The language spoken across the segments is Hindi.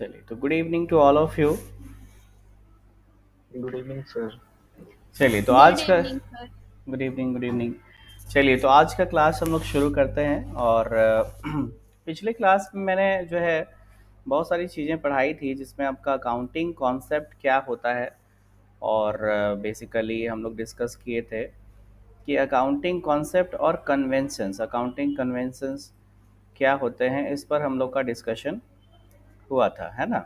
चलिए तो good evening to all of you. Good evening sir. चलिए तो गुड आज का इवनिंग सर। Good evening. चलिए तो आज का क्लास हम लोग शुरू करते हैं और पिछले क्लास में मैंने जो है बहुत सारी चीज़ें पढ़ाई थी जिसमें आपका अकाउंटिंग कॉन्सेप्ट क्या होता है। और बेसिकली हम लोग डिस्कस किए थे कि अकाउंटिंग कॉन्सेप्ट और कन्वेंशंस क्या होते हैं, इस पर हम लोग का डिस्कशन हुआ था, है ना।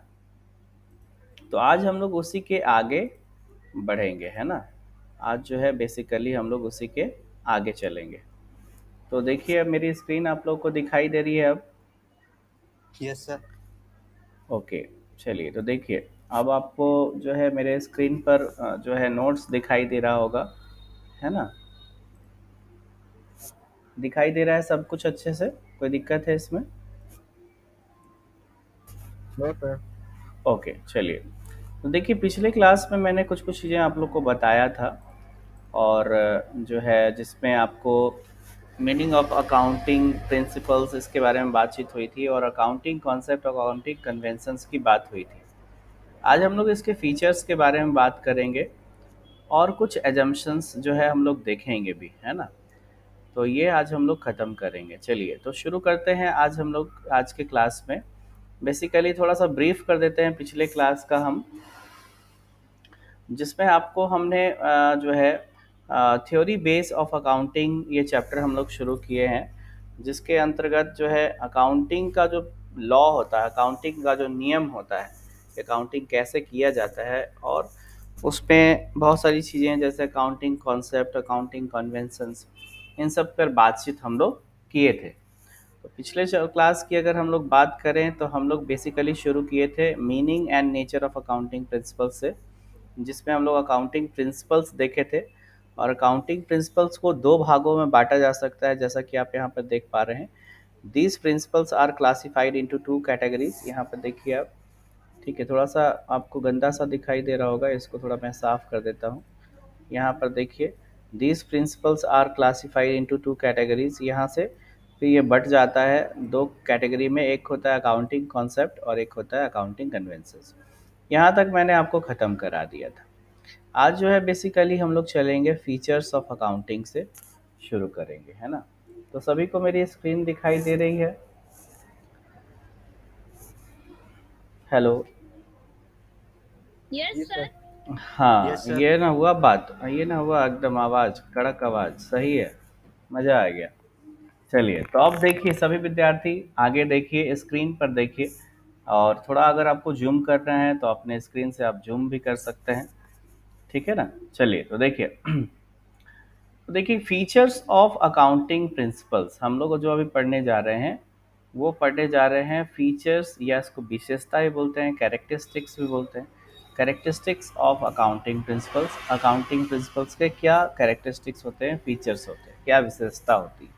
तो आज हम लोग उसी के आगे बढ़ेंगे, है ना। आज जो है बेसिकली हम लोग उसी के आगे चलेंगे। तो देखिए अब मेरी स्क्रीन आप लोग को दिखाई दे रही है अब। Yes sir. ओके। चलिए तो देखिए अब आपको जो है मेरे स्क्रीन पर जो है नोट्स दिखाई दे रहा होगा, है ना। दिखाई दे रहा है सब कुछ अच्छे से, कोई दिक्कत है इसमें? No sir. ओके चलिए। तो देखिए पिछले क्लास में मैंने कुछ कुछ चीज़ें आप लोग को बताया था और जो है जिसमें आपको मीनिंग ऑफ अकाउंटिंग प्रिंसिपल्स इसके बारे में बातचीत हुई थी और अकाउंटिंग कॉन्सेप्ट अकाउंटिंग कन्वेंशंस की बात हुई थी। आज हम लोग इसके फीचर्स के बारे में बात करेंगे और कुछ एजम्पशंस जो है हम लोग देखेंगे भी, है ना। तो ये आज हम लोग ख़त्म करेंगे। चलिए तो शुरू करते हैं आज हम लोग आज के क्लास में। बेसिकली थोड़ा सा ब्रीफ कर देते हैं पिछले क्लास का हम, जिसमें आपको हमने जो है थ्योरी बेस ऑफ अकाउंटिंग ये चैप्टर हम लोग शुरू किए हैं, जिसके अंतर्गत जो है अकाउंटिंग का जो लॉ होता है, अकाउंटिंग का जो नियम होता है, अकाउंटिंग कैसे किया जाता है और उसमें बहुत सारी चीज़ें जैसे अकाउंटिंग कॉन्सेप्ट अकाउंटिंग कन्वेंशंस, इन सब पर बातचीत हम लोग किए थे। तो पिछले क्लास की अगर हम लोग बात करें तो हम लोग बेसिकली शुरू किए थे meaning and nature of accounting principles से, जिसमें हम लोग अकाउंटिंग प्रिंसिपल्स देखे थे। और अकाउंटिंग प्रिंसिपल्स को दो भागों में बांटा जा सकता है, जैसा कि आप यहाँ पर देख पा रहे हैं। These principles are classified into two categories. यहाँ पर देखिए आप, ठीक है, थोड़ा सा आपको गंदा सा दिखाई दे रहा होगा, इसको थोड़ा मैं साफ कर देता हूँ। यहाँ पर देखिए, these principles are classified into two categories. यहाँ से फिर ये बट जाता है दो कैटेगरी में, एक होता है अकाउंटिंग कॉन्सेप्ट और एक होता है अकाउंटिंग कन्वेंसेस। यहाँ तक मैंने आपको ख़त्म करा दिया था। आज जो है बेसिकली हम लोग चलेंगे फीचर्स ऑफ अकाउंटिंग से शुरू करेंगे, है ना। तो सभी को मेरी स्क्रीन दिखाई दे रही है? हेलो। यस जी सर। सर। हाँ यस सर। ये ना हुआ बात, ये ना हुआ एकदम आवाज़ कड़क आवाज़, सही है, मज़ा आ गया। चलिए तो अब देखिए सभी विद्यार्थी आगे देखिए, स्क्रीन पर देखिए। और थोड़ा अगर आपको जूम करना है तो अपने स्क्रीन से आप जूम भी कर सकते हैं, ठीक है ना। चलिए तो देखिए तो देखिए फीचर्स ऑफ अकाउंटिंग प्रिंसिपल्स हम लोग जो अभी पढ़ने जा रहे हैं, वो पढ़ने जा रहे हैं फीचर्स, या इसको विशेषता भी बोलते हैं, कैरेक्टरिस्टिक्स भी बोलते हैं। Characteristics of accounting principles, accounting principles के क्या कैरेक्टरिस्टिक्स होते हैं, फीचर्स होते हैं, क्या विशेषता होती है।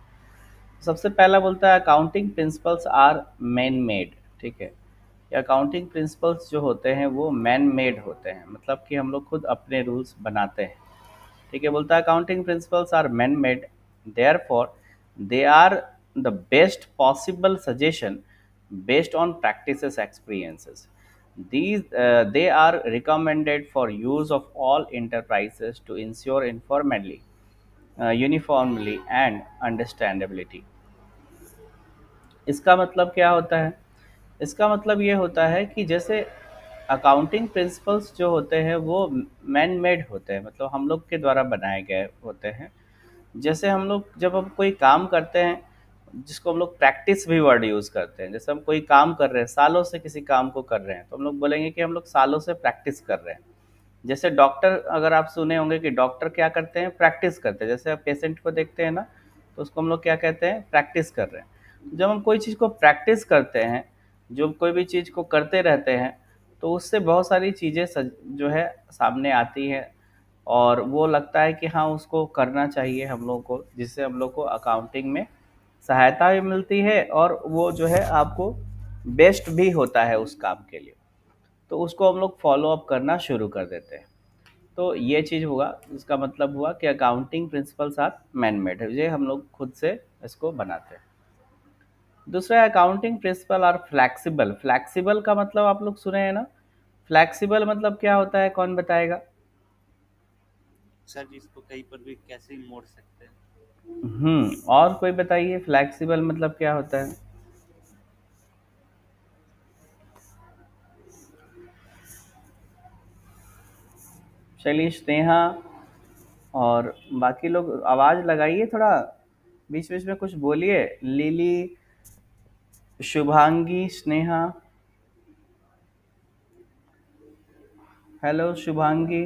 सबसे पहला बोलता है accounting principles are man made, ठीक है। अकाउंटिंग प्रिंसिपल्स जो होते हैं वो मैन मेड होते हैं, मतलब कि हम लोग खुद अपने रूल्स बनाते हैं, ठीक है। बोलता है accounting principles are man made, therefore they are the best possible suggestion based on practices experiences. These they are recommended for use of all enterprises to ensure informally, uniformly and understandability। इसका मतलब क्या होता है? इसका मतलब ये होता है कि जैसे अकाउंटिंग प्रिंसिपल्स जो होते हैं वो मैन मेड होते हैं, मतलब हम लोग के द्वारा बनाए गए होते हैं। जैसे हम लोग जब हम कोई काम करते हैं, जिसको हम लोग प्रैक्टिस भी वर्ड यूज़ करते हैं, जैसे हम कोई काम कर रहे हैं, सालों से किसी काम को कर रहे हैं, तो हम लोग बोलेंगे कि हम लोग सालों से प्रैक्टिस कर रहे हैं। जैसे डॉक्टर, अगर आप सुने होंगे कि डॉक्टर क्या करते हैं, प्रैक्टिस करते हैं। जैसे आप पेशेंट को देखते हैं ना, तो उसको हम लोग क्या कहते हैं, प्रैक्टिस कर रहे हैं। तो जब हम कोई चीज़ को प्रैक्टिस करते हैं, जो कोई भी चीज़ को करते रहते हैं, तो उससे बहुत सारी चीज़ें जो है सामने आती हैं और वो लगता है कि हाँ उसको करना चाहिए हम लोग को, जिससे हम लोग को अकाउंटिंग में सहायता भी मिलती है और वो जो है आपको बेस्ट भी होता है उस काम के लिए। तो उसको हम लोग फॉलो अप करना शुरू कर देते हैं। तो ये चीज़ हुआ, इसका मतलब हुआ कि accounting principles are man made है, ये हम लोग खुद से इसको बनाते हैं। दूसरा accounting principle are flexible. Flexible का मतलब आप लोग सुने हैं ना, फ्लेक्सिबल मतलब क्या होता है, कौन बताएगा? सर इसको कहीं पर भी कैसे भी मोड़ सकते हैं। और कोई बताइए फ्लेक्सिबल मतलब क्या होता है? चलिए स्नेहा और बाकी लोग आवाज लगाइए थोड़ा, बीच बीच में कुछ बोलिए। Lily, Shubhangi, Sneha. Hello Shubhangi,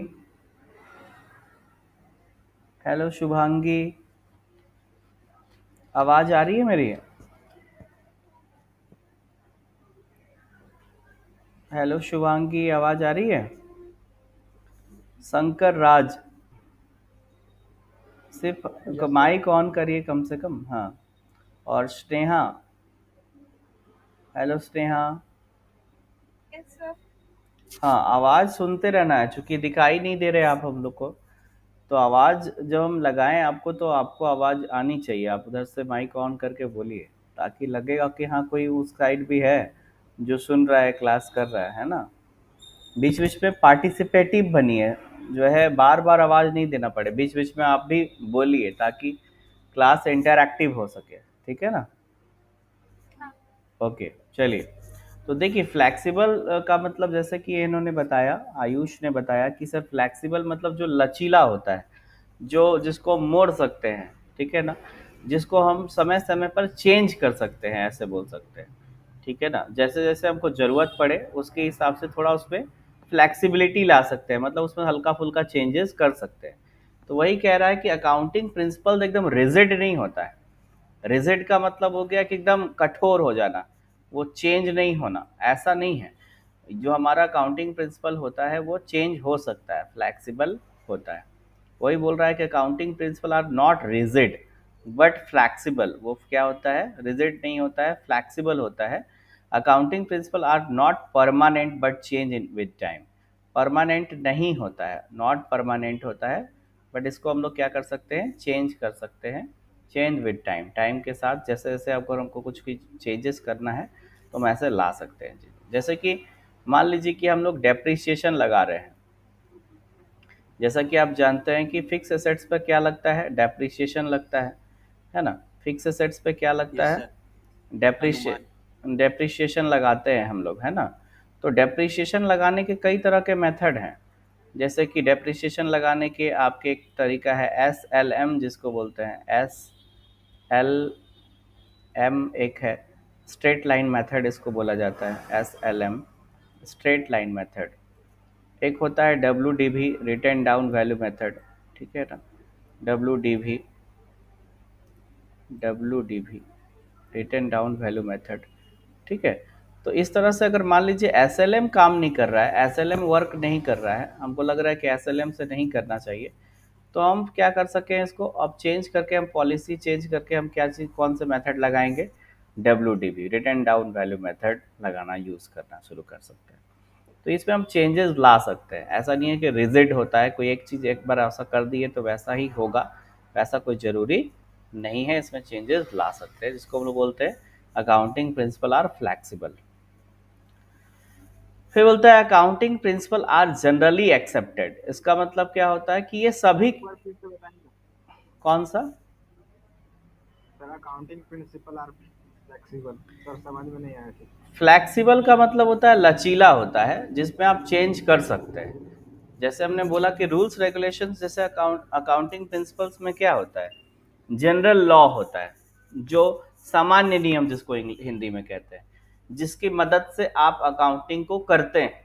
hello Shubhangi, आवाज आ रही है मेरी? हेलो शुभांगी, आवाज आ रही है? शंकर राज, सिर्फ यस सर। माइक ऑन करिए कम से कम। हाँ, और स्नेहा, हेलो स्नेहा। हाँ, आवाज सुनते रहना है, चूंकि दिखाई नहीं दे रहे आप हम लोग को, तो आवाज जब हम लगाएं आपको तो आपको आवाज आनी चाहिए। आप उधर से माइक ऑन करके बोलिए, ताकि लगेगा कि हाँ कोई उस साइड भी है जो सुन रहा है, क्लास कर रहा है ना। बीच बीच में पार्टिसिपेटिव बनिए, जो है बार बार आवाज नहीं देना पड़े, बीच बीच में आप भी बोलिए ताकि क्लास इंटरैक्टिव हो सके। ठीक है ना? ओके, चलिए। तो देखिए फ्लैक्सिबल का मतलब जैसे कि इन्होंने बताया, आयुष ने बताया कि सर फ्लैक्सिबल मतलब जो लचीला होता है, जो जिसको मोड़ सकते हैं, ठीक है ना, जिसको हम समय समय पर चेंज कर सकते हैं, ऐसे बोल सकते हैं। ठीक है ना, जैसे जैसे हमको ज़रूरत पड़े उसके हिसाब से थोड़ा उसमें फ्लैक्सिबिलिटी ला सकते हैं, मतलब उसमें हल्का फुल्का चेंजेस कर सकते हैं। तो वही कह रहा है कि अकाउंटिंग प्रिंसिपल एकदम रिजिड नहीं होता है। रिजिड का मतलब हो गया कि एकदम कठोर हो जाना, वो चेंज नहीं होना, ऐसा नहीं है। जो हमारा अकाउंटिंग प्रिंसिपल होता है वो चेंज हो सकता है, फ्लैक्सिबल होता है। वही बोल रहा है कि accounting principle are not rigid but flexible. वो क्या होता है, रिजिड नहीं होता है, फ्लैक्सिबल होता है। Accounting principle are not permanent but change in with time. Permanent नहीं होता है, नॉट परमानेंट होता है, बट इसको हम लोग क्या कर सकते हैं, चेंज कर सकते हैं। चेंज विद टाइम, टाइम के साथ जैसे जैसे अगर हमको कुछ भी चेंजेस करना है तो हम ऐसे ला सकते हैं। जैसे कि मान लीजिए कि हम लोग डेप्रिसिएशन लगा रहे हैं। जैसा कि आप जानते हैं कि फिक्स एसेट्स पे क्या लगता है, डेप्रिसिएशन लगता है ना। फिक्स एसेट्स पे क्या लगता यस है, सर। डेप्रिशिए अनुमान। डेप्रिसिएशन लगाते हैं हम लोग, है ना। तो डेप्रिसिएशन लगाने के कई तरह के मेथड हैं। जैसे कि डेप्रिसिएशन लगाने के आपके एक तरीका है SLM, जिसको बोलते हैं SLM। एक है स्ट्रेट लाइन मेथड, इसको बोला जाता है SLM, स्ट्रेट लाइन मेथड। एक होता है WDV, return down value method. ठीक है ना, WDV, WDV, return down value method. ठीक है। तो इस तरह से अगर मान लीजिए SLM काम नहीं कर रहा है, SLM वर्क नहीं कर रहा है, हमको लग रहा है कि SLM से नहीं करना चाहिए, तो हम क्या कर सकें इसको, अब चेंज करके हम पॉलिसी चेंज करके हम क्या चीज़, कौन से मेथड लगाएंगे, WDV, return down value method लगाना, यूज़ करना शुरू कर सकते हैं। तो इसमें हम चेंजेस ला सकते हैं। ऐसा नहीं है कि रिजिड होता है, कोई एक चीज़ एक बार ऐसा कर दिए तो वैसा ही होगा, वैसा कोई ज़रूरी नहीं है। इसमें चेंजेस ला सकते हैं, जिसको हम लोग बोलते हैं अकाउंटिंग प्रिंसिपल आर फ्लैक्सिबल। फिर बोलता है accounting principle are generally accepted. इसका मतलब क्या होता है कि ये सभी, एक बार फिर से बताएंगे। कौन सा? Sir accounting principle are flexible, sir समझ में नहीं आया कुछ। फ्लैक्सिबल का मतलब होता है लचीला होता है, जिसमें आप चेंज कर सकते हैं। जैसे हमने बोला कि रूल्स रेगुलेशंस, जैसे अकाउंटिंग प्रिंसिपल्स में क्या होता है, जनरल लॉ होता है, जो सामान्य नियम जिसको हिंदी में कहते हैं, जिसकी मदद से आप अकाउंटिंग को करते हैं।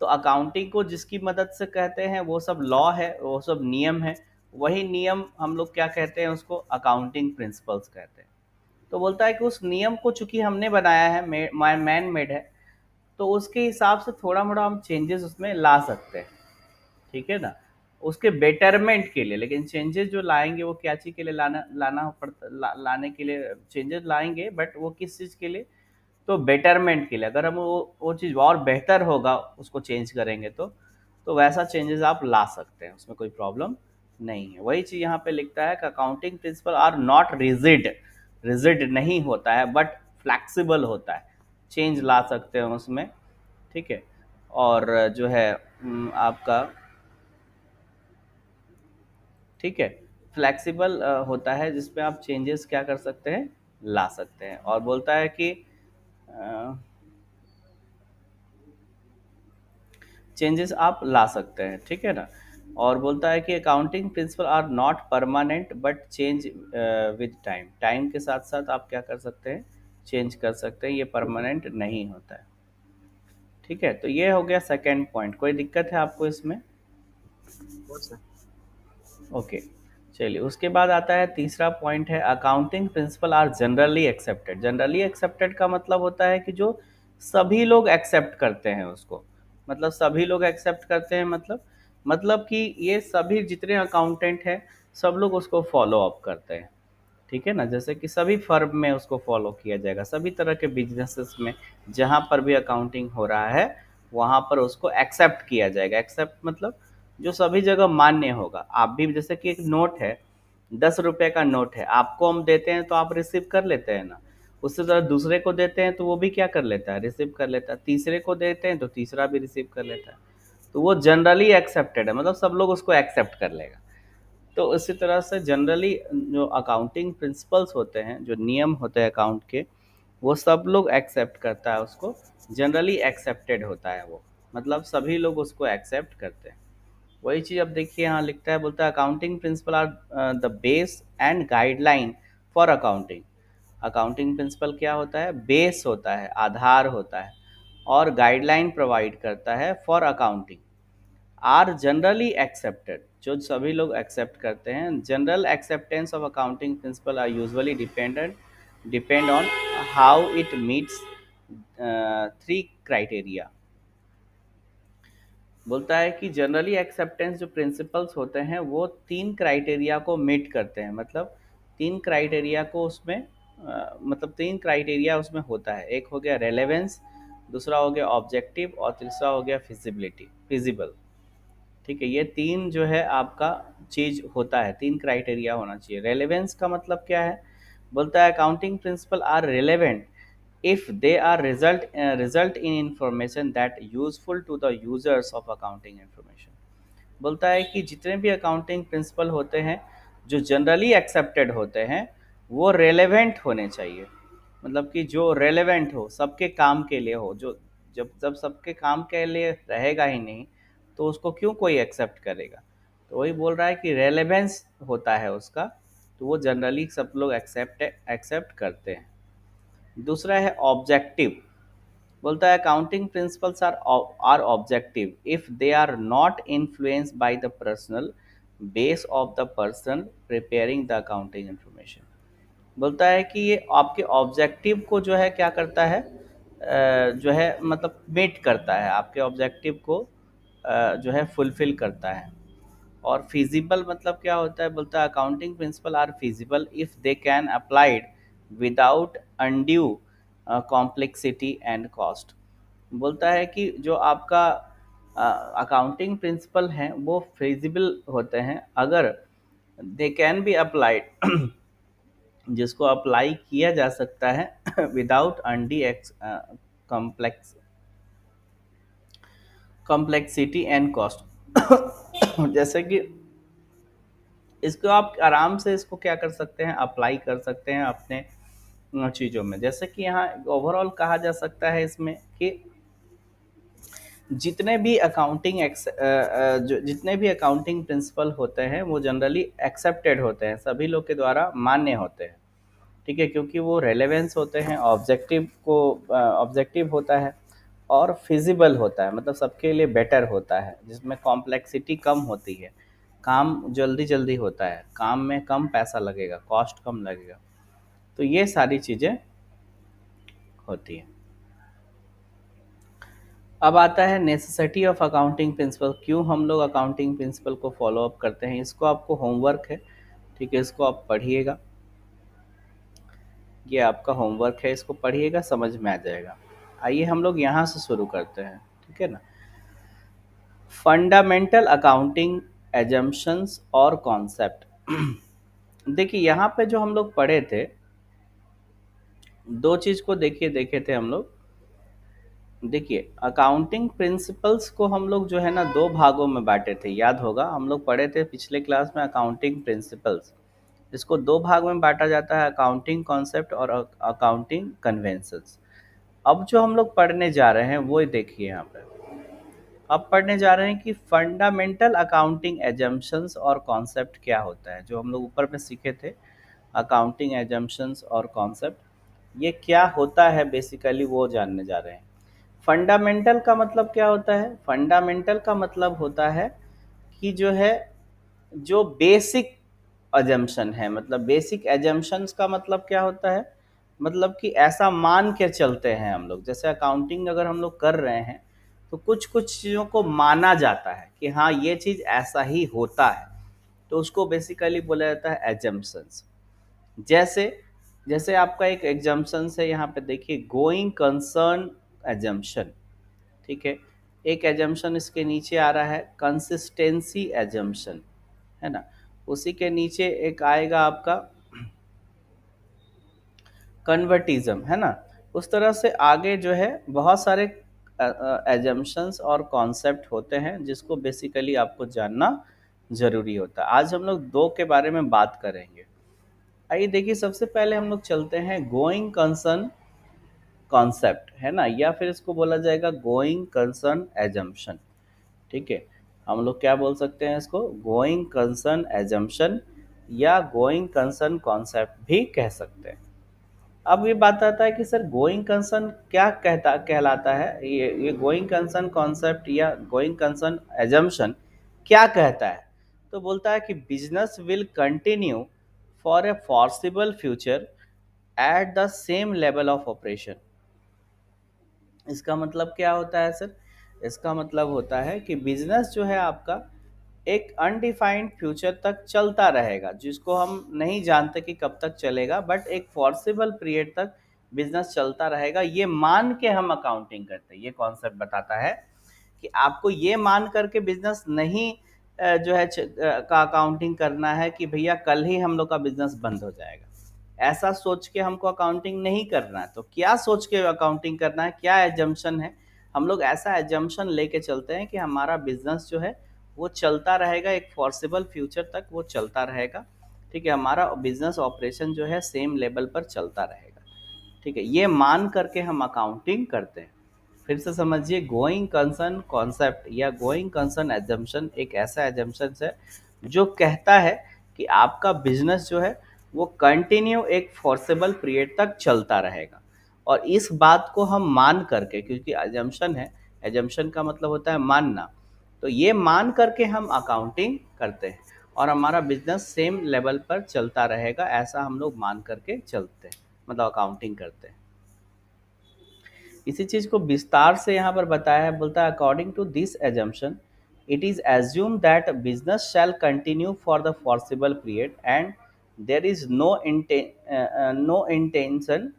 तो अकाउंटिंग को जिसकी मदद से कहते हैं वो सब लॉ है, वो सब नियम है। वही नियम हम लोग क्या कहते हैं, उसको अकाउंटिंग प्रिंसिपल्स कहते हैं। तो बोलता है कि उस नियम को चूंकि हमने बनाया है, मैन मेड है, तो उसके हिसाब से थोड़ा मोड़ा हम चेंजेस उसमें ला सकते हैं। ठीक है ना, उसके बेटरमेंट के लिए। लेकिन चेंजेस जो लाएंगे वो क्या चीज़ के लिए लाना पड़ता, लाने के लिए चेंजेस लाएंगे, बट वो किस चीज़ के लिए, तो बेटरमेंट के लिए। अगर हम वो चीज़ और बेहतर होगा उसको चेंज करेंगे तो वैसा चेंजेस आप ला सकते हैं, उसमें कोई प्रॉब्लम नहीं है। वही चीज़ यहाँ पे लिखता है कि accounting principle are not rigid rigid नहीं होता है बट फ्लैक्सिबल होता है, चेंज ला सकते हैं उसमें, ठीक है। और जो है आपका, ठीक है, फ्लैक्सिबल होता है जिसमें आप चेंजेस क्या कर सकते हैं, ला सकते हैं। और बोलता है कि चेंजेस आप ला सकते हैं, ठीक है ना। और बोलता है कि accounting principle are not permanent but change with time, time के साथ साथ आप क्या कर सकते हैं, चेंज कर सकते हैं, ये परमानेंट नहीं होता है, ठीक है। तो ये हो गया सेकेंड पॉइंट। कोई दिक्कत है आपको इसमें? बहुत सर। ओके, चलिए उसके बाद आता है तीसरा पॉइंट है accounting principle are generally accepted. Generally accepted का मतलब होता है कि जो सभी लोग एक्सेप्ट करते हैं उसको, मतलब सभी लोग एक्सेप्ट करते हैं, मतलब कि ये सभी जितने अकाउंटेंट हैं सब लोग उसको फॉलो अप करते हैं, ठीक है ना। जैसे कि सभी फर्म में उसको फॉलो किया जाएगा, सभी तरह के बिजनेसेस में जहाँ पर भी अकाउंटिंग हो रहा है वहाँ पर उसको एक्सेप्ट किया जाएगा। एक्सेप्ट मतलब जो सभी जगह मान्य होगा। आप भी जैसे कि एक नोट है, 10 रुपए का नोट है, आपको हम देते हैं तो आप रिसीव कर लेते हैं ना, उससे ज़रा दूसरे को देते हैं तो वो भी क्या कर लेता है, रिसीव कर लेता है, तीसरे को देते हैं तो तीसरा भी रिसीव कर लेता है। तो वो जनरली एक्सेप्टेड है, मतलब सब लोग उसको एक्सेप्ट कर लेगा। तो इसी तरह से जनरली जो अकाउंटिंग प्रिंसिपल्स होते हैं, जो नियम होते हैं अकाउंट के, वो सब लोग एक्सेप्ट करता है उसको, जनरली एक्सेप्टेड होता है वो, मतलब सभी लोग उसको एक्सेप्ट करते हैं। वही चीज़ अब देखिए यहाँ लिखता है, बोलता है accounting principle are the base and guideline for accounting. Accounting principle क्या होता है, बेस होता है, आधार होता है, और गाइडलाइन प्रोवाइड करता है for accounting, are generally accepted, जो सभी लोग एक्सेप्ट करते हैं। General acceptance of accounting principle are usually depend on how it meets 3 criteria. बोलता है कि जनरली एक्सेप्टेंस जो प्रिंसिपल्स होते हैं वो 3 क्राइटेरिया को मीट करते हैं, मतलब 3 क्राइटेरिया को उसमें मतलब 3 क्राइटेरिया उसमें होता है। एक हो गया रेलेवेंस, दूसरा हो गया ऑब्जेक्टिव, और तीसरा हो गया फिजिबिलिटी, फिजिबल, ठीक है। ये 3 जो है आपका चीज होता है, 3 क्राइटेरिया होना चाहिए। रेलेवेंस का मतलब क्या है, बोलता है accounting principle are relevant if they are result in information that useful to the users of accounting information। बोलता है कि जितने भी अकाउंटिंग प्रिंसिपल होते हैं जो जनरली एक्सेप्टेड होते हैं वो रेलेवेंट होने चाहिए, मतलब कि जो रेलेवेंट हो, सबके काम के लिए हो। जो जब जब सबके काम के लिए रहेगा ही नहीं तो उसको क्यों कोई एक्सेप्ट करेगा। तो वही बोल रहा है कि रेलेवेंस होता है उसका, तो वो जनरली सब लोग एक्सेप्ट करते हैं। दूसरा है ऑब्जेक्टिव। बोलता है accounting principles are objective if they are not influenced by the personal base of the person preparing the accounting information. बोलता है कि ये आपके ऑब्जेक्टिव को जो है क्या करता है, जो है मतलब मीट करता है, आपके ऑब्जेक्टिव को जो है फुलफिल करता है। और फिजिबल मतलब क्या होता है, बोलता है accounting principle are feasible if they can applied without undue complexity and cost. बोलता है कि जो आपका अकाउंटिंग प्रिंसिपल हैं वो फिजिबल होते हैं अगर दे कैन बी अप्लाइड, जिसको अप्लाई किया जा सकता है without undue ex complex complexity and cost. जैसे कि इसको आप आराम से इसको क्या कर सकते हैं, अप्लाई कर सकते हैं अपने चीज़ों में। जैसे कि यहाँ ओवरऑल कहा जा सकता है इसमें कि जितने भी अकाउंटिंग जो जितने भी अकाउंटिंग प्रिंसिपल होते हैं वो जनरली एक्सेप्टेड होते हैं, सभी लोग के द्वारा मान्य होते हैं, ठीक है, क्योंकि वो रेलेवेंस होते हैं, ऑब्जेक्टिव होता है, और फिजिबल होता है, मतलब सबके लिए बेटर होता है, जिसमें कॉम्प्लेक्सिटी कम होती है, काम जल्दी जल्दी होता है, काम में कम पैसा लगेगा, कॉस्ट कम लगेगा। तो ये सारी चीज़ें होती हैं। अब आता है नेसेसिटी ऑफ अकाउंटिंग प्रिंसिपल, क्यों हम लोग अकाउंटिंग प्रिंसिपल को फॉलो अप करते हैं। इसको आपको होमवर्क है, ठीक है, इसको आप पढ़िएगा, ये आपका होमवर्क है, इसको पढ़िएगा, समझ में आ जाएगा। आइए हम लोग यहाँ से शुरू करते हैं, ठीक है ना। फंडामेंटल अकाउंटिंग एजम्पशंस और कॉन्सेप्ट। देखिए यहाँ पे जो हम लोग पढ़े थे दो चीज को देखिए, देखे थे हम लोग। देखिए, अकाउंटिंग प्रिंसिपल्स को हम लोग जो है ना दो भागों में बांटे थे, याद होगा हम लोग पढ़े थे पिछले क्लास में अकाउंटिंग प्रिंसिपल्स। इसको दो भाग में बांटा जाता है, अकाउंटिंग कॉन्सेप्ट और अकाउंटिंग कन्वेंशंस। अब जो हम लोग पढ़ने जा रहे हैं वो देखिए यहाँ पे। अब पढ़ने जा रहे हैं कि फंडामेंटल अकाउंटिंग एजम्पशंस और कॉन्सेप्ट क्या होता है, जो हम लोग ऊपर में सीखे थे। अकाउंटिंग एजम्पशंस और कॉन्सेप्ट ये क्या होता है बेसिकली, वो जानने जा रहे हैं। फंडामेंटल का मतलब क्या होता है? फंडामेंटल का मतलब होता है कि जो है, जो बेसिक अजम्पशन है, मतलब बेसिक एजम्पशंस का मतलब क्या होता है? मतलब कि ऐसा मान के चलते हैं हम लोग, जैसे अकाउंटिंग अगर हम लोग कर रहे हैं तो कुछ कुछ चीज़ों को माना जाता है कि हाँ ये चीज़ ऐसा ही होता है, तो उसको बेसिकली बोला जाता है एजम्पशंस। जैसे जैसे आपका एक एग्जाम्पशन है यहाँ पे देखिए, गोइंग कंसर्न एजम्पशन। ठीक है, एक एजम्पशन इसके नीचे आ रहा है कंसिस्टेंसी एजम्पशन, है ना। उसी के नीचे एक आएगा आपका कन्वर्टिज्म, है ना। उस तरह से आगे जो है बहुत सारे एजम्पशंस और कॉन्सेप्ट होते हैं जिसको बेसिकली आपको जानना जरूरी होता है। आज हम लोग दो के बारे में बात करेंगे। आइए देखिए, सबसे पहले हम लोग चलते हैं गोइंग कंसर्न कॉन्सेप्ट, है ना, या फिर इसको बोला जाएगा गोइंग कंसर्न एजम्पशन। ठीक है, हम लोग क्या बोल सकते हैं इसको, गोइंग कंसर्न एजम्पशन या गोइंग कंसर्न कॉन्सेप्ट भी कह सकते हैं। अब ये बात आता है कि सर गोइंग कंसर्न क्या कहलाता है, ये गोइंग कंसर्न कॉन्सेप्ट या गोइंग कंसर्न एजम्पशन क्या कहता है? तो बोलता है कि business will continue for a foreseeable future at the same level of operation. इसका मतलब क्या होता है सर? इसका मतलब होता है कि बिजनेस जो है आपका एक अनडिफाइंड फ्यूचर तक चलता रहेगा, जिसको हम नहीं जानते कि कब तक चलेगा, बट एक फॉरसेबल पीरियड तक बिजनेस चलता रहेगा, ये मान के हम अकाउंटिंग करते हैं। ये कॉन्सेप्ट बताता है कि आपको ये मान करके बिजनेस नहीं जो है का अकाउंटिंग करना है कि भैया कल ही हम लोग का बिजनेस बंद हो जाएगा। ऐसा सोच के हमको अकाउंटिंग नहीं करना है। तो क्या सोच के अकाउंटिंग करना है, क्या एजम्पशन है? हम लोग ऐसा एजम्पशन लेके चलते हैं कि हमारा बिजनेस जो है वो चलता रहेगा, एक फॉरसेबल फ्यूचर तक वो चलता रहेगा। ठीक है, हमारा बिजनेस ऑपरेशन जो है सेम लेवल पर चलता रहेगा। ठीक है, ये मान करके हम अकाउंटिंग करते हैं। फिर से समझिए, गोइंग कंसर्न कॉन्सेप्ट या गोइंग कंसर्न एजम्पशन एक ऐसा एजम्पशन है जो कहता है कि आपका बिजनेस जो है वो कंटिन्यू एक फोर्सेबल पीरियड तक चलता रहेगा। और इस बात को हम मान करके, क्योंकि एजम्पशन है, एजम्पशन का मतलब होता है मानना, तो ये मान करके हम अकाउंटिंग करते हैं और हमारा बिजनेस सेम लेवल पर चलता रहेगा, ऐसा हम लोग मान करके चलते हैं, मतलब अकाउंटिंग करते हैं। इसी चीज को विस्तार से यहाँ पर बताया है, बोलता है according to this assumption it is assume that business shall continue for the foreseeable period and there is no intention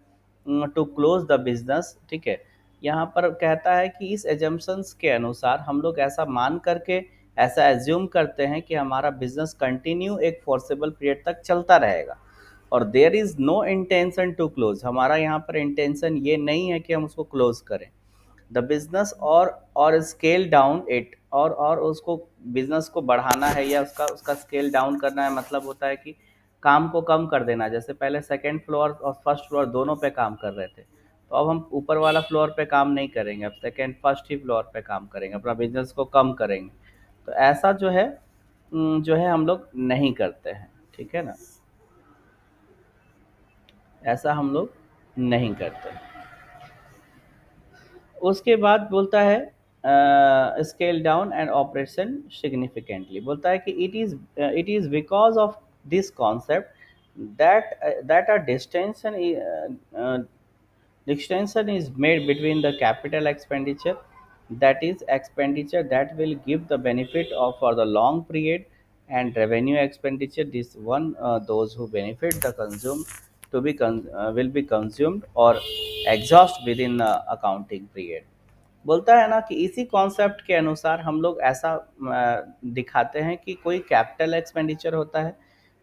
to close the business. ठीक है, यहाँ पर कहता है कि इस एजम्पशंस के अनुसार हम लोग ऐसा मान करके ऐसा एज्यूम करते हैं कि हमारा बिजनेस कंटिन्यू एक फॉरसेबल पीरियड तक चलता रहेगा और there is no intention to close, हमारा यहाँ पर इंटेंशन ये नहीं है कि हम उसको क्लोज करें द बिजनेस और स्केल डाउन इट, और उसको बिजनेस को बढ़ाना है या उसका उसका स्केल डाउन करना है। मतलब होता है कि काम को कम कर देना। जैसे पहले सेकेंड फ्लोर और फर्स्ट फ्लोर दोनों पे काम कर रहे थे, तो अब हम ऊपर वाला फ्लोर पे काम नहीं करेंगे, अब सेकेंड फर्स्ट ही फ्लोर पे काम करेंगे, अपना बिजनेस को कम करेंगे। तो ऐसा जो है हम लोग नहीं करते हैं। ठीक है ना, ऐसा हम लोग नहीं करते। उसके बाद बोलता है scale down and operation significantly, बोलता है कि it is because of this concept that a distinction is made between the capital expenditure, that is expenditure that will give the benefit of for the long period, and revenue expenditure, this one those who benefit the consume will be consumed or exhaust within the accounting period। बोलता है ना कि इसी कॉन्सेप्ट के अनुसार हम लोग ऐसा दिखाते हैं कि कोई कैपिटल एक्सपेंडिचर होता है,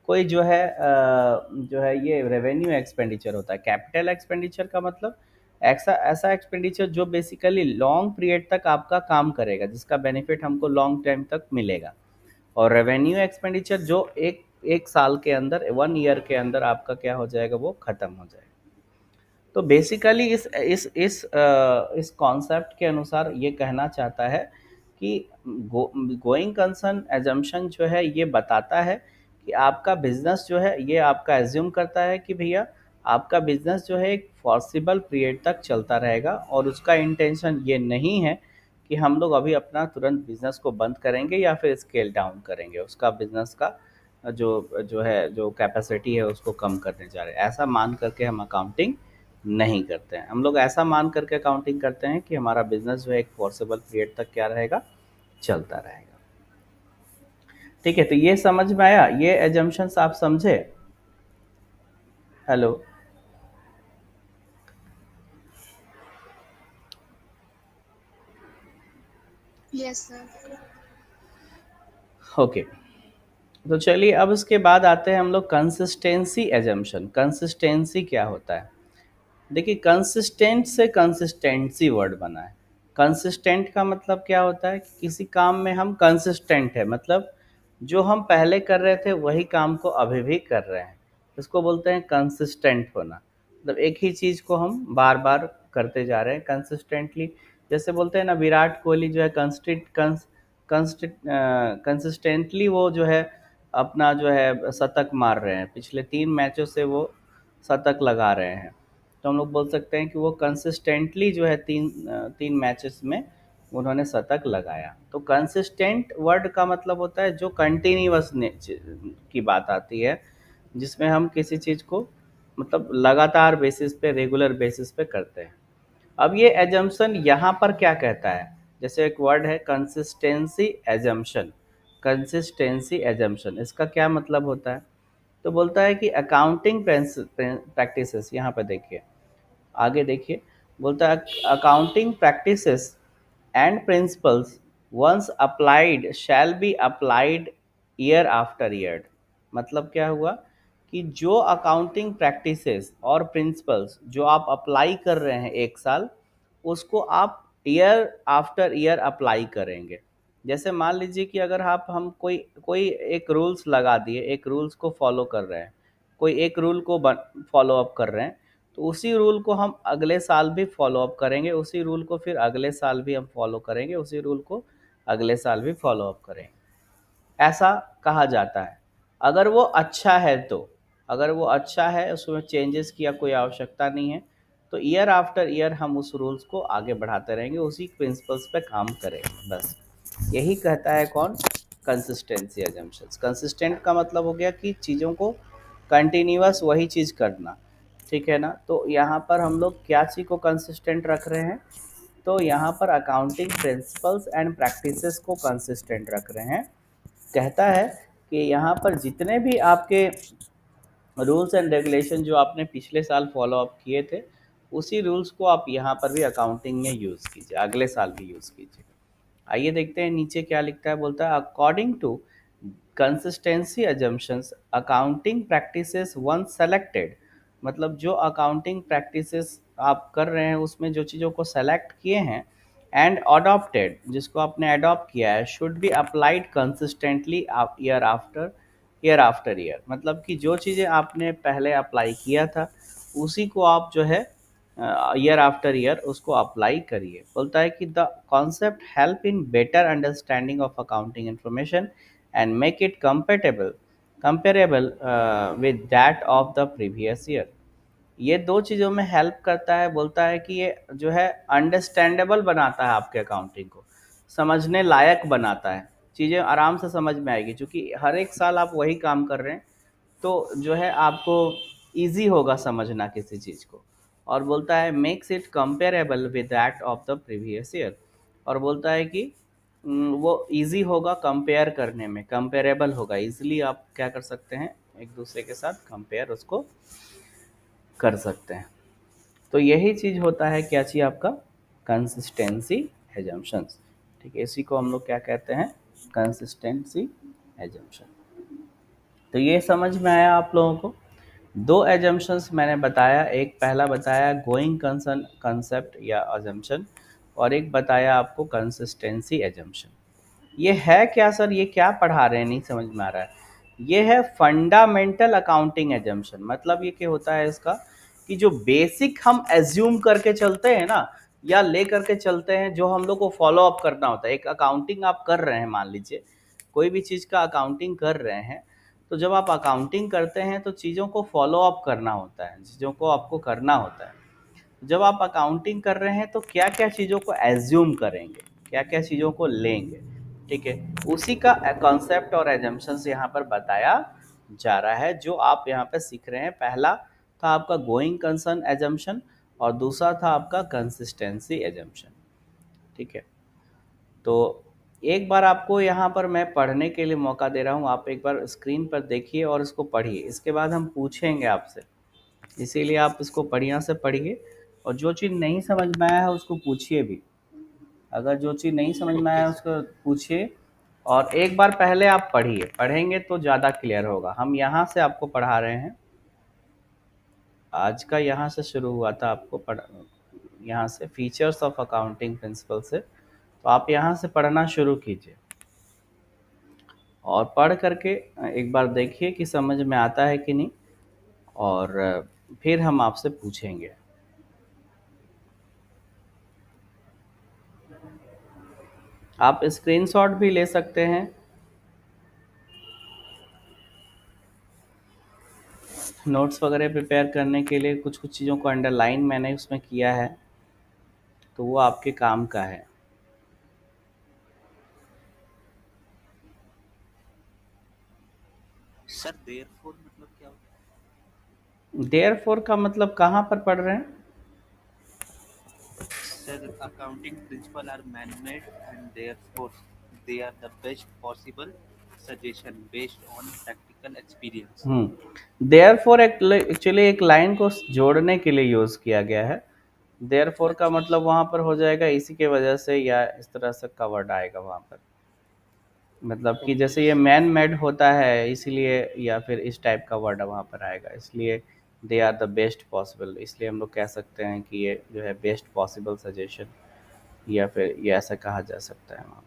कोई जो है ये रेवेन्यू एक्सपेंडिचर होता है। कैपिटल एक्सपेंडिचर का मतलब ऐसा ऐसा एक्सपेंडिचर जो बेसिकली लॉन्ग पीरियड तक आपका काम करेगा, जिसका बेनिफिट हमको लॉन्ग टाइम तक मिलेगा। और रेवेन्यू एक्सपेंडिचर जो एक एक साल के अंदर, 1 ईयर के अंदर आपका क्या हो जाएगा, वो खत्म हो जाएगा। तो बेसिकली इस कॉन्सेप्ट के अनुसार ये कहना चाहता है कि गोइंग कंसर्न एजम्पशन जो है ये बताता है कि आपका बिजनेस जो है ये आपका एज्यूम करता है कि भैया आपका बिजनेस जो है एक फॉरसिबल पीरियड तक चलता रहेगा, और उसका इंटेंशन ये नहीं है कि हम लोग अभी अपना तुरंत बिजनेस को बंद करेंगे या फिर स्केल डाउन करेंगे, उसका बिजनेस का जो जो है जो कैपेसिटी है उसको कम करने जा रहे हैं। ऐसा मान करके हम अकाउंटिंग नहीं करते हैं। हम लोग ऐसा मान करके अकाउंटिंग करते हैं कि हमारा बिजनेस जो है एक फॉरसेबल पीरियड तक क्या रहेगा, चलता रहेगा। ठीक है, तो ये समझ में आया, ये एजम्पशंस आप समझे? हेलो। Yes sir. ओके, तो चलिए अब उसके बाद आते हैं हम लोग कंसिस्टेंसी एजम्पशन। कंसिस्टेंसी क्या होता है? देखिए, कंसिस्टेंट से कंसिस्टेंसी वर्ड बना है। कंसिस्टेंट का मतलब क्या होता है कि किसी काम में हम कंसिस्टेंट है, मतलब जो हम पहले कर रहे थे वही काम को अभी भी कर रहे हैं, इसको बोलते हैं कंसिस्टेंट होना। मतलब एक ही चीज़ को हम बार बार करते जा रहे हैं कंसिस्टेंटली। जैसे बोलते हैं ना, विराट कोहली जो है कंसिस्टेंटली वो जो है अपना जो है शतक मार रहे हैं, पिछले 3 मैचों से वो शतक लगा रहे हैं। तो हम लोग बोल सकते हैं कि वो कंसिस्टेंटली जो है 3 मैचेस में उन्होंने शतक लगाया। तो कंसिस्टेंट वर्ड का मतलब होता है जो कंटिन्यूअस की बात आती है, जिसमें हम किसी चीज़ को मतलब लगातार बेसिस पे, रेगुलर बेसिस पे करते हैं। अब ये एजम्पशन यहाँ पर क्या कहता है? जैसे एक वर्ड है कंसिस्टेंसी एजम्पशन। कंसिस्टेंसी एजम्पशन इसका क्या मतलब होता है? तो बोलता है कि अकाउंटिंग प्रैक्टिसेस, यहाँ पे देखिए, आगे देखिए, बोलता है accounting practices and principles once applied shall be applied year after year. मतलब क्या हुआ कि जो अकाउंटिंग प्रैक्टिसेस और प्रिंसिपल्स जो आप अप्लाई कर रहे हैं एक साल, उसको आप ईयर आफ्टर ईयर अप्लाई करेंगे। जैसे मान लीजिए कि अगर आप हम कोई कोई एक रूल्स लगा दिए, एक रूल्स को फॉलो कर रहे हैं, कोई एक रूल को फॉलो अप कर रहे हैं, तो उसी रूल को हम अगले साल भी फॉलो अप करेंगे, उसी रूल को फिर अगले साल भी हम फॉलो करेंगे, उसी रूल को अगले साल भी फॉलो अप करेंगे। ऐसा कहा जाता है। अगर वो अच्छा है तो, अगर वो अच्छा है, उसमें चेंजेस की कोई आवश्यकता नहीं है, तो ईयर आफ्टर ईयर हम उस रूल्स को आगे बढ़ाते रहेंगे, उसी प्रिंसिपल्स पे काम करेंगे। बस यही कहता है कौन? Consistency assumptions. कंसिस्टेंट का मतलब हो गया कि चीज़ों को कंटिन्यूअस वही चीज़ करना। ठीक है ना? तो यहाँ पर हम लोग क्या चीज़ को कंसिस्टेंट रख रहे हैं? तो यहाँ पर अकाउंटिंग प्रिंसिपल्स एंड प्रैक्टिसेस को कंसिस्टेंट रख रहे हैं। कहता है कि यहाँ पर जितने भी आपके रूल्स एंड रेगुलेशन जो आपने पिछले साल फॉलो अप किए थे, उसी रूल्स को आप यहाँ पर भी अकाउंटिंग में यूज़ कीजिए, अगले साल भी यूज़ कीजिए। आइए देखते हैं नीचे क्या लिखता है। बोलता है according to consistency assumptions accounting practices once selected. मतलब जो अकाउंटिंग प्रैक्टिसेस आप कर रहे हैं उसमें जो चीज़ों को सेलेक्ट किए हैं, एंड अडॉप्टेड जिसको आपने अडॉप्ट किया है, should be applied consistently year after year. मतलब कि जो चीज़ें आपने पहले अप्लाई किया था उसी को आप जो है ईयर आफ्टर ईयर उसको अप्लाई करिए। बोलता है कि the concept help in better understanding of accounting information and make it comparable with that of the previous year. ये दो चीज़ों में हेल्प करता है। बोलता है कि ये जो है अंडरस्टैंडेबल बनाता है, आपके अकाउंटिंग को समझने लायक बनाता है, चीज़ें आराम से समझ में आएगी, क्योंकि हर एक साल आप वही काम कर रहे हैं, तो जो है आपको इजी होगा समझना किसी चीज़ को। और बोलता है makes it comparable with that of the previous year. और बोलता है कि वो इजी होगा कंपेयर करने में, कंपेरेबल होगा, इजीली आप क्या कर सकते हैं, एक दूसरे के साथ कंपेयर उसको कर सकते हैं। तो यही चीज़ होता है क्या चीज़ आपका कंसिस्टेंसी एजम्पशंस। ठीक है, इसी को हम लोग क्या कहते हैं, कंसिस्टेंसी एजम्पशन। तो ये समझ में आया आप लोगों को? दो एजम्पशंस मैंने बताया, एक पहला बताया गोइंग कंसर्न कंसेप्ट या अजम्पशन, और एक बताया आपको कंसिस्टेंसी एजम्पशन। ये है क्या सर, ये क्या पढ़ा रहे हैं, नहीं समझ में आ रहा है। ये है फंडामेंटल अकाउंटिंग एजम्पशन। मतलब ये क्या होता है इसका, कि जो बेसिक हम एज्यूम करके चलते हैं ना, या ले करके चलते हैं, जो हम लोग को फॉलो अप करना होता है। एक अकाउंटिंग आप कर रहे हैं, मान लीजिए कोई भी चीज़ का अकाउंटिंग कर रहे हैं, तो जब आप अकाउंटिंग करते हैं तो चीज़ों को फॉलो अप करना होता है, चीज़ों को आपको करना होता है। जब आप अकाउंटिंग कर रहे हैं तो क्या क्या चीज़ों को एज्यूम करेंगे, क्या क्या चीज़ों को लेंगे, ठीक है, उसी का कॉन्सेप्ट और एजम्पशंस यहाँ पर बताया जा रहा है, जो आप यहाँ पे सीख रहे हैं। पहला था आपका गोइंग कंसर्न एजम्पशन, और दूसरा था आपका कंसिस्टेंसी एजम्पशन, ठीक है। तो एक बार आपको यहाँ पर मैं पढ़ने के लिए मौका दे रहा हूँ, आप एक बार स्क्रीन पर देखिए और इसको पढ़िए, इसके बाद हम पूछेंगे आपसे, इसीलिए आप इसको बढ़िया से पढ़िए, और जो चीज़ नहीं समझ में आया है उसको पूछिए भी। अगर जो चीज़ नहीं समझ में आया है उसको पूछिए, और एक बार पहले आप पढ़िए, पढ़ेंगे तो ज़्यादा क्लियर होगा। हम यहाँ से आपको पढ़ा रहे हैं, आज का यहाँ से शुरू हुआ था आपको पढ़, यहाँ से फीचर्स ऑफ अकाउंटिंग प्रिंसिपल से, तो आप यहाँ से पढ़ना शुरू कीजिए, और पढ़ करके एक बार देखिए कि समझ में आता है कि नहीं, और फिर हम आपसे पूछेंगे। आप स्क्रीनशॉट भी ले सकते हैं। नोट्स वगैरह प्रिपेयर करने के लिए कुछ कुछ चीज़ों को अंडरलाइन मैंने उसमें किया है, तो वो आपके काम का है। सर देयरफॉर मतलब क्या होता देयरफॉर का मतलब कहाँ पर पढ़ रहे हैं? है? Sir accounting principle are man made and therefore they are the best possible suggestion based on practical experience. Therefore actually एक लाइन को जोड़ने के लिए यूज़ किया गया है। देयरफॉर का अच्छा मतलब वहाँ पर हो जाएगा इसी के वजह से, या इस तरह से का वर्ड आएगा वहाँ पर। मतलब कि ओके जैसे ये मैन मेड होता है इसलिए, या फिर इस टाइप का वर्ड वहाँ पर आएगा, इसलिए they are the best possible, इसलिए हम लोग कह सकते हैं कि ये जो है बेस्ट पॉसिबल सजेशन, या फिर ये ऐसा कहा जा सकता है वहाँ पे।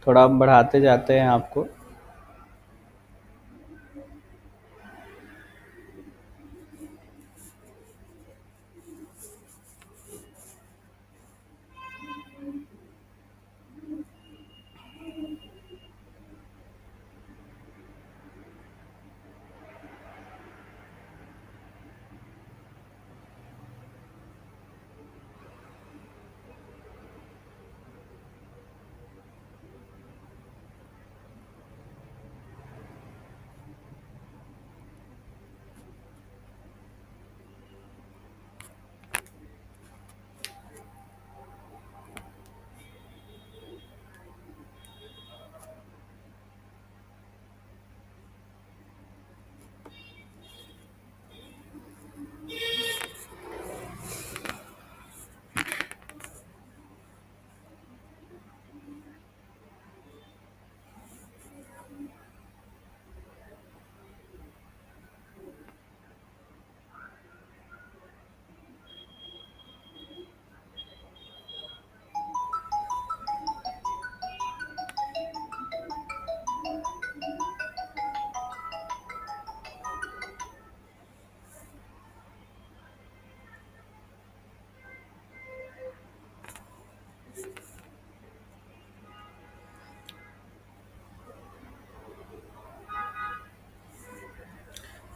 थोड़ा हम बढ़ाते जाते हैं आपको।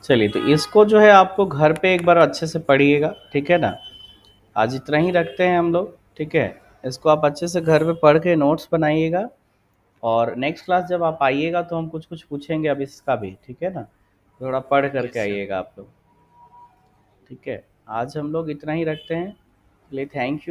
चलिए, तो इसको जो है आपको घर पे एक बार अच्छे से पढ़िएगा, ठीक है ना। आज इतना ही रखते हैं हम लोग, ठीक है। इसको आप अच्छे से घर पे पढ़ के नोट्स बनाइएगा, और नेक्स्ट क्लास जब आप आइएगा तो हम कुछ कुछ पूछेंगे अब इसका भी, ठीक है ना। थोड़ा पढ़ करके Yes, sir. आइएगा आप लोग, ठीक है। आज हम लोग इतना ही रखते हैं। चलिए, थैंक यू।